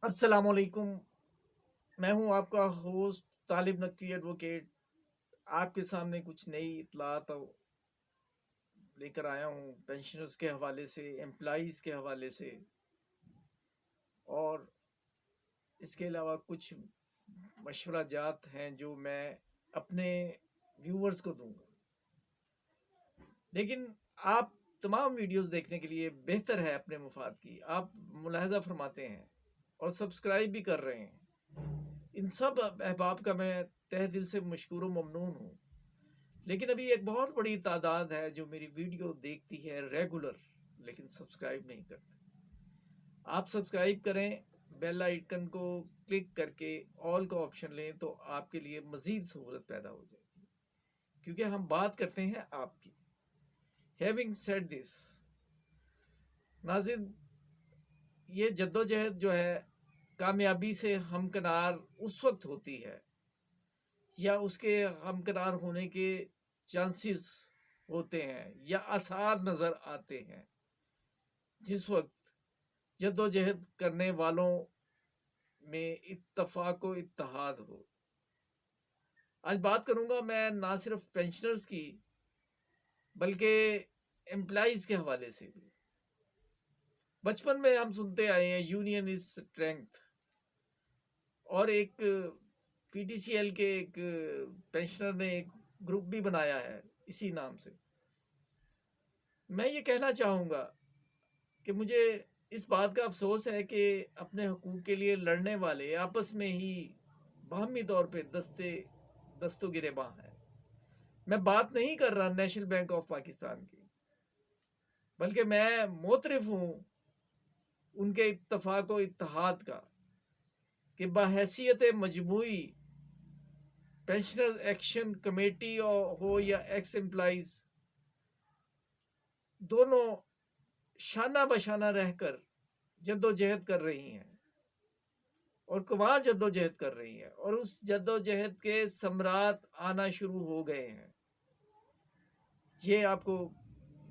السلام علیکم۔ میں ہوں آپ کا ہوسٹ طالب نقوی ایڈوکیٹ۔ آپ کے سامنے کچھ نئی اطلاعات لے کر آیا ہوں پینشنرز کے حوالے سے، امپلائیز کے حوالے سے، اور اس کے علاوہ کچھ مشورہ جات ہیں جو میں اپنے ویورز کو دوں گا۔ لیکن آپ تمام ویڈیوز دیکھنے کے لیے بہتر ہے اپنے مفاد کی، آپ ملاحظہ فرماتے ہیں اور سبسکرائب بھی کر رہے ہیں۔ ان سب احباب کا میں تہ دل سے مشکور و ممنون ہوں۔ لیکن ابھی ایک بہت بڑی تعداد ہے جو میری ویڈیو دیکھتی ہے ریگولر، لیکن سبسکرائب نہیں کرتے۔ آپ سبسکرائب کریں، بیل آئیکن کو کلک کر کے آل کا آپشن لیں تو آپ کے لیے مزید سہولت پیدا ہو جائے گی، کیونکہ ہم بات کرتے ہیں آپ کی۔ ہیونگ سیڈ دس، ناظرین، یہ جدوجہد جو ہے کامیابی سے ہمکنار اس وقت ہوتی ہے، یا اس کے ہمکنار ہونے کے چانسز ہوتے ہیں یا آثار نظر آتے ہیں، جس وقت جدوجہد کرنے والوں میں اتفاق و اتحاد ہو۔ آج بات کروں گا میں نہ صرف پینشنرز کی بلکہ امپلائیز کے حوالے سے بھی۔ بچپن میں ہم سنتے آئے ہیں یونین از اسٹرینتھ، اور ایک پی ٹی سی ایل کے ایک پینشنر نے ایک گروپ بھی بنایا ہے اسی نام سے۔ میں یہ کہنا چاہوں گا کہ مجھے اس بات کا افسوس ہے کہ اپنے حقوق کے لیے لڑنے والے آپس میں ہی باہمی طور پہ دست و گریباں ہیں۔ میں بات نہیں کر رہا نیشنل بینک آف پاکستان کی، بلکہ میں معترف ہوں ان کے اتفاق و اتحاد کا کہ بحیثیت مجموعی پینشنر ایکشن کمیٹی ہو یا ایکس امپلائیز، دونوں شانہ بشانہ رہ کر جدوجہد کر رہی ہیں اور کمال جدوجہد کر رہی ہیں، اور اس جدوجہد کے ثمرات آنا شروع ہو گئے ہیں۔ یہ آپ کو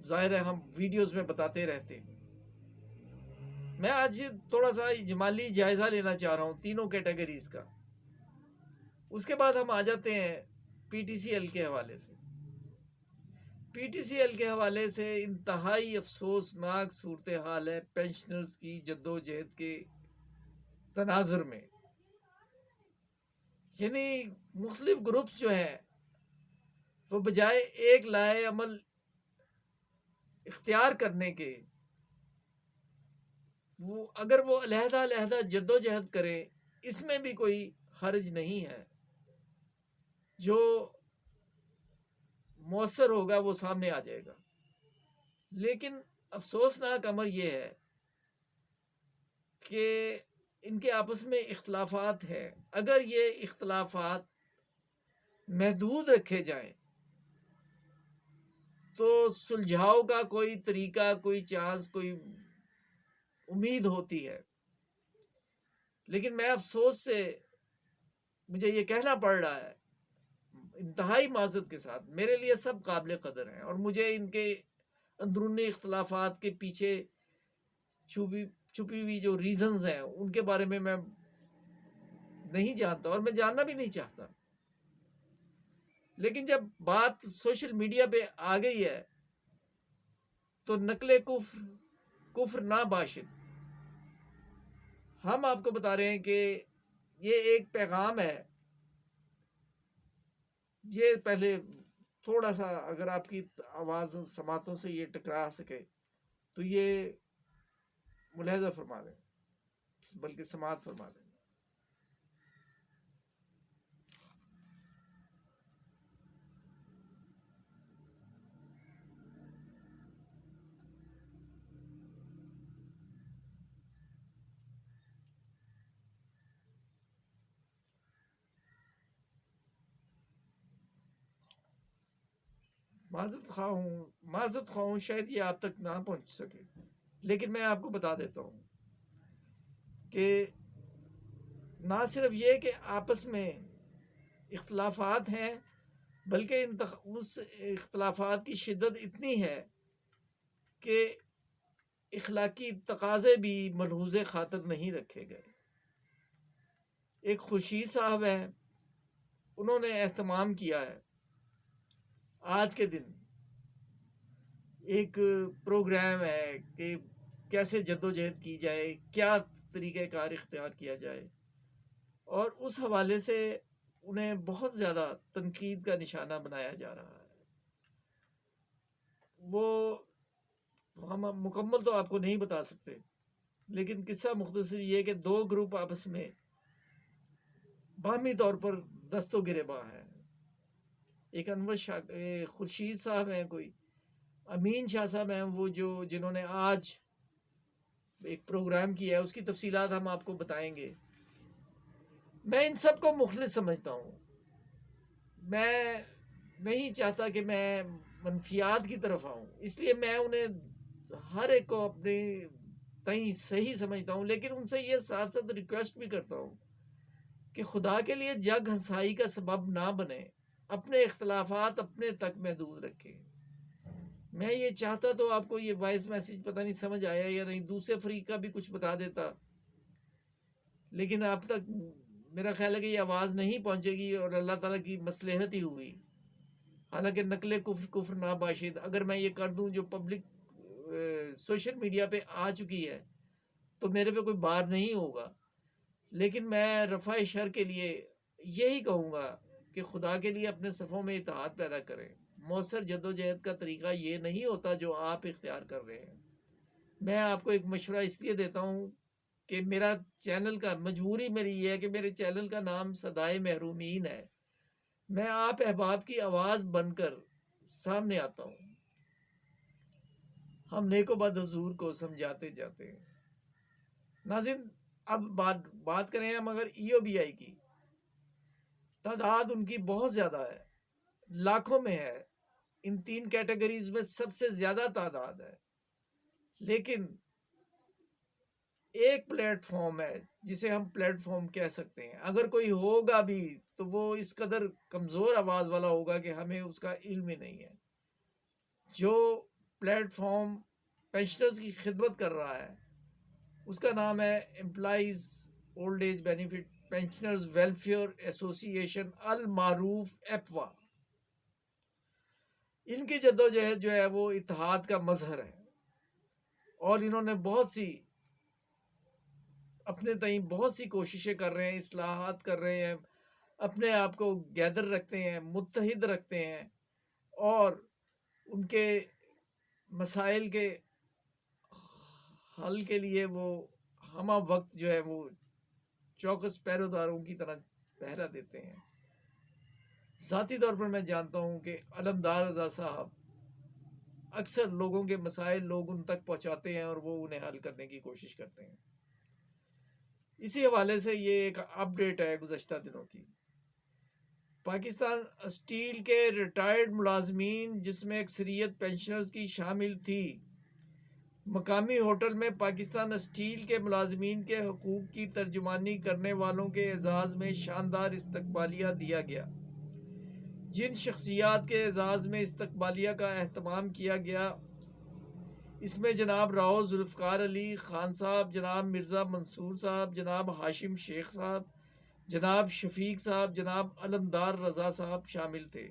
ظاہر ہے ہم ویڈیوز میں بتاتے رہتے ہیں۔ میں آج تھوڑا سا اجمالی جائزہ لینا چاہ رہا ہوں تینوں کیٹیگریز کا، اس کے بعد ہم آ جاتے ہیں پی ٹی سی ایل کے حوالے سے۔ پی ٹی سی ایل کے حوالے سے انتہائی افسوسناک صورتحال ہے پینشنرز کی جدوجہد کے تناظر میں۔ یعنی مختلف گروپس جو ہیں وہ بجائے ایک لائحہ عمل اختیار کرنے کے، اگر وہ علیحدہ علیحدہ جدوجہد کریں، اس میں بھی کوئی حرج نہیں ہے۔ جو مؤثر ہوگا وہ سامنے آ جائے گا۔ لیکن افسوسناک امر یہ ہے کہ ان کے آپس میں اختلافات ہیں۔ اگر یہ اختلافات محدود رکھے جائیں تو سلجھاؤ کا کوئی طریقہ، کوئی چانس، کوئی امید ہوتی ہے۔ لیکن میں افسوس سے مجھے یہ کہنا پڑ رہا ہے انتہائی معذرت کے ساتھ، میرے لیے سب قابل قدر ہیں، اور مجھے ان کے اندرونی اختلافات کے پیچھے چھپی ہوئی جو ریزنز ہیں ان کے بارے میں نہیں جانتا، اور میں جاننا بھی نہیں چاہتا۔ لیکن جب بات سوشل میڈیا پہ آ گئی ہے تو نقل کفر نہ باشد، ہم آپ کو بتا رہے ہیں کہ یہ ایک پیغام ہے۔ یہ پہلے تھوڑا سا اگر آپ کی آواز سماعتوں سے یہ ٹکرا سکے تو یہ ملاحظہ فرما دیں، بلکہ سماعت فرما دیں۔ معذرت خواہ ہوں شاید یہ آپ تک نہ پہنچ سکے، لیکن میں آپ کو بتا دیتا ہوں کہ نہ صرف یہ کہ آپس میں اختلافات ہیں، بلکہ اس اختلافات کی شدت اتنی ہے کہ اخلاقی تقاضے بھی ملحوظ خاطر نہیں رکھے گئے۔ ایک خورشید صاحب ہیں، انہوں نے اہتمام کیا ہے آج کے دن ایک پروگرام ہے کہ کیسے جدوجہد کی جائے، کیا طریقہ کار اختیار کیا جائے، اور اس حوالے سے انہیں بہت زیادہ تنقید کا نشانہ بنایا جا رہا ہے۔ وہ ہم مکمل تو آپ کو نہیں بتا سکتے، لیکن قصہ مختصر یہ کہ دو گروپ آپس میں باہمی طور پر دست و گریباں ہیں۔ ایک انور خورشید صاحب ہیں، کوئی امین شاہ صاحب ہیں، وہ جنہوں نے آج ایک پروگرام کیا ہے، اس کی تفصیلات ہم آپ کو بتائیں گے۔ میں ان سب کو مخلص سمجھتا ہوں، میں نہیں چاہتا کہ میں منفیات کی طرف آؤں، اس لیے میں انہیں ہر ایک کو اپنے تئیں صحیح سمجھتا ہوں، لیکن ان سے یہ ساتھ ساتھ ریکویسٹ بھی کرتا ہوں کہ خدا کے لیے جگ ہنسائی کا سبب نہ بنے، اپنے اختلافات اپنے تک محدود رکھیں۔ میں یہ چاہتا تو آپ کو یہ وائس میسیج پتہ نہیں سمجھ آیا یا نہیں، دوسرے فریق کا بھی کچھ بتا دیتا، لیکن اب تک میرا خیال ہے کہ یہ آواز نہیں پہنچے گی اور اللہ تعالیٰ کی مصلحت ہی ہوئی۔ حالانکہ نقل کفر ناباشد اگر میں یہ کر دوں جو پبلک سوشل میڈیا پہ آ چکی ہے تو میرے پہ کوئی بار نہیں ہوگا، لیکن میں رفع شر کے لیے یہی کہوں گا کہ خدا کے لیے اپنے صفوں میں اتحاد پیدا کریں۔ مؤثر جدوجہد کا طریقہ یہ نہیں ہوتا جو آپ اختیار کر رہے ہیں۔ میں آپ کو ایک مشورہ اس لیے دیتا ہوں کہ میرا چینل کا مجبوری میری یہ ہے کہ میرے چینل کا نام صدائے محرومین ہے، میں آپ احباب کی آواز بن کر سامنے آتا ہوں، ہم نیک و بد حضور کو سمجھاتے جاتے ہیں۔ ناظرین، اب بات کریں ہم اگر ای او بی آئی کی، تعداد ان کی بہت زیادہ ہے، لاکھوں میں ہے، ان 3 کیٹیگریز میں سب سے زیادہ تعداد ہے، لیکن ایک پلیٹ فارم ہے جسے ہم پلیٹ فارم کہہ سکتے ہیں، اگر کوئی ہوگا بھی تو وہ اس قدر کمزور آواز والا ہوگا کہ ہمیں اس کا علم ہی نہیں ہے۔ جو پلیٹ فارم پینشنرز کی خدمت کر رہا ہے اس کا نام ہے employees old age benefit pensioners welfare association المعروف ایپوا۔ ان کی جدوجہد جو ہے وہ اتحاد کا مظہر ہے، اور انہوں نے اپنے تئیں بہت سی کوششیں کر رہے ہیں، اصلاحات کر رہے ہیں، اپنے آپ کو گیدر رکھتے ہیں، متحد رکھتے ہیں، اور ان کے مسائل کے حل کے لیے وہ ہمہ وقت جو ہے وہ چوکس پیروداروں کی طرح پہرا دیتے ہیں۔ ذاتی طور پر میں جانتا ہوں کہ علمدار رضا صاحب اکثر لوگوں کے مسائل لوگ ان تک پہنچاتے ہیں اور وہ انہیں حل کرنے کی کوشش کرتے ہیں۔ اسی حوالے سے یہ ایک اپ ڈیٹ ہے گزشتہ دنوں کی۔ پاکستان اسٹیل کے ریٹائرڈ ملازمین جس میں اکثریت پینشنرز کی شامل تھی، مقامی ہوٹل میں پاکستان اسٹیل کے ملازمین کے حقوق کی ترجمانی کرنے والوں کے اعزاز میں شاندار استقبالیہ دیا گیا۔ جن شخصیات کے اعزاز میں استقبالیہ کا اہتمام کیا گیا اس میں جناب راؤ ذوالفقار علی خان صاحب، جناب مرزا منصور صاحب، جناب ہاشم شیخ صاحب، جناب شفیق صاحب، جناب علمدار رضا صاحب شامل تھے۔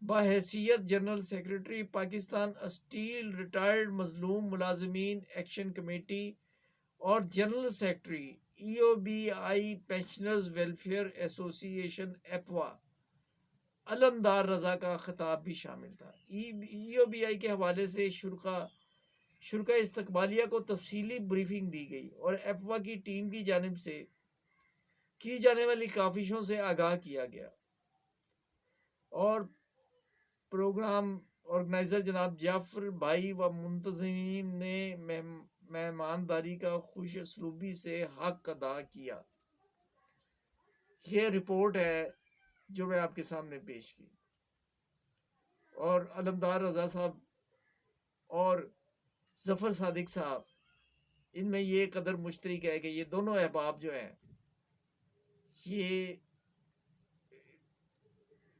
بحیثیت general secretary Pakistan steel retired مظلوم ملازمین ایکشن کمیٹی اور general secretary E O B I pensioners welfare association ایپوا علمدار رضا کا خطاب بھی شامل تھا۔ ای او بی آئی کے حوالے سے شرکا استقبالیہ کو تفصیلی بریفنگ دی گئی اور ایپوا کی ٹیم کی جانب سے کی جانے والی کاوشوں سے آگاہ کیا گیا، اور پروگرام آرگنائزر جناب جعفر بھائی و منتظمین نے مہمانداری کا خوش اسلوبی سے حق ادا کیا۔ یہ رپورٹ ہے جو میں آپ کے سامنے پیش کی، اور علمدار رضا صاحب اور ظفر صادق صاحب ان میں یہ قدر مشترک ہے کہ یہ دونوں احباب جو ہیں یہ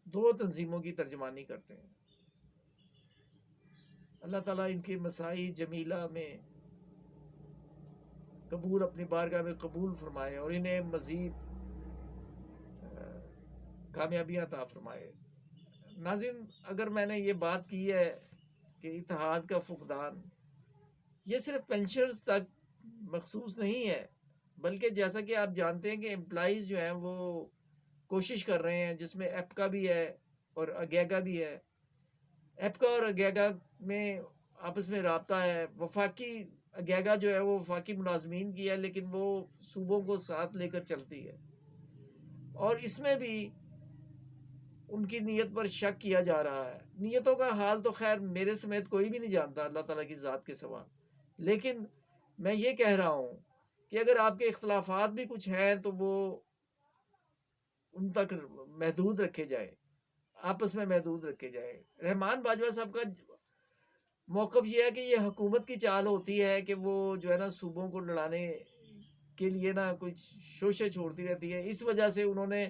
2 تنظیموں کی ترجمانی کرتے ہیں۔ اللہ تعالیٰ ان کے مساعی جمیلہ میں اپنی بارگاہ میں قبول فرمائے اور انہیں مزید کامیابیاں عطا فرمائے۔ ناظرین، اگر میں نے یہ بات کی ہے کہ اتحاد کا فقدان یہ صرف پینشنرز تک مخصوص نہیں ہے، بلکہ جیسا کہ آپ جانتے ہیں کہ امپلائیز جو ہیں وہ کوشش کر رہے ہیں، جس میں ایپکا بھی ہے اور اگیگا بھی ہے۔ ایپکا اور اگیگا میں آپس میں رابطہ ہے۔ وفاقی اگیگا جو ہے وہ وفاقی ملازمین کی ہے، لیکن وہ صوبوں کو ساتھ لے کر چلتی ہے، اور اس میں بھی ان کی نیت پر شک کیا جا رہا ہے۔ نیتوں کا حال تو خیر میرے سمیت کوئی بھی نہیں جانتا اللہ تعالیٰ کی ذات کے سوا، لیکن میں یہ کہہ رہا ہوں کہ اگر آپ کے اختلافات بھی کچھ ہیں تو وہ ان تک محدود رکھے جائیں، آپس میں محدود رکھے جائیں۔ رحمان باجوہ صاحب کا موقف یہ ہے کہ یہ حکومت کی چال ہوتی ہے کہ وہ جو ہے نا صوبوں کو لڑانے کے لیے نا کچھ شوشے چھوڑتی رہتی ہے۔ اس وجہ سے انہوں نے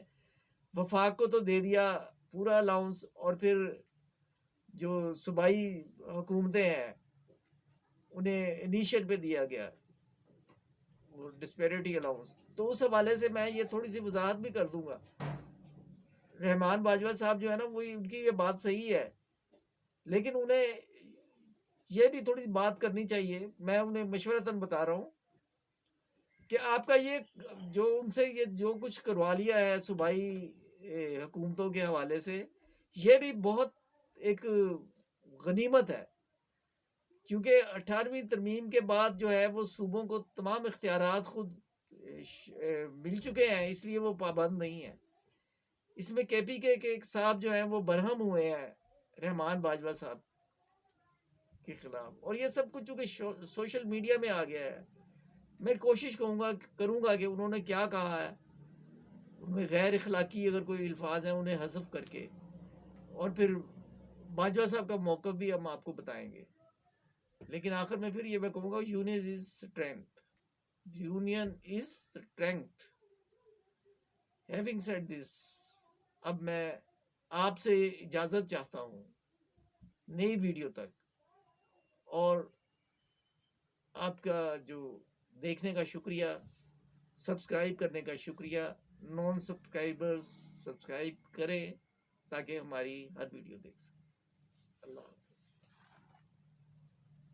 وفاق کو تو دے دیا پورا الاؤنس، اور پھر جو صوبائی حکومتیں ہیں انہیں انیشیٹ پہ دیا گیا وہ ڈسپیرٹی الاؤنس۔ تو اس حوالے سے میں یہ تھوڑی سی وضاحت بھی کر دوں گا۔ رحمان باجوہ صاحب جو ہے نا وہ ان کی یہ بات صحیح ہے، لیکن انہیں یہ بھی تھوڑی بات کرنی چاہیے۔ میں انہیں مشورتاً بتا رہا ہوں کہ آپ کا یہ جو ان سے یہ جو کچھ کروا لیا ہے صوبائی حکومتوں کے حوالے سے، یہ بھی بہت ایک غنیمت ہے، کیونکہ 18ویں ترمیم کے بعد جو ہے وہ صوبوں کو تمام اختیارات خود مل چکے ہیں، اس لیے وہ پابند نہیں ہیں۔ اس میں کے پی کے ایک صاحب جو ہیں وہ برہم ہوئے ہیں رحمان باجوہ صاحب کے خلاف، اور یہ سب کچھ چونکہ سوشل میڈیا میں آ گیا ہے، میں کوشش کروں گا کہ انہوں نے کیا کہا ہے، ان میں غیر اخلاقی اگر کوئی الفاظ ہیں انہیں حذف کر کے، اور پھر باجوہ صاحب کا موقف بھی ہم آپ کو بتائیں گے۔ لیکن آخر میں پھر یہ میں کہوں گا union is strength, union is strength. Having said this, اب میں آپ سے اجازت چاہتا ہوں نئی ویڈیو تک، اور آپ کا جو دیکھنے کا شکریہ، سبسکرائب کرنے کا شکریہ۔ نان سبسکرائبرز سبسکرائب کریں تاکہ ہماری ہر ویڈیو دیکھ سکیں۔ اللہ حافظ۔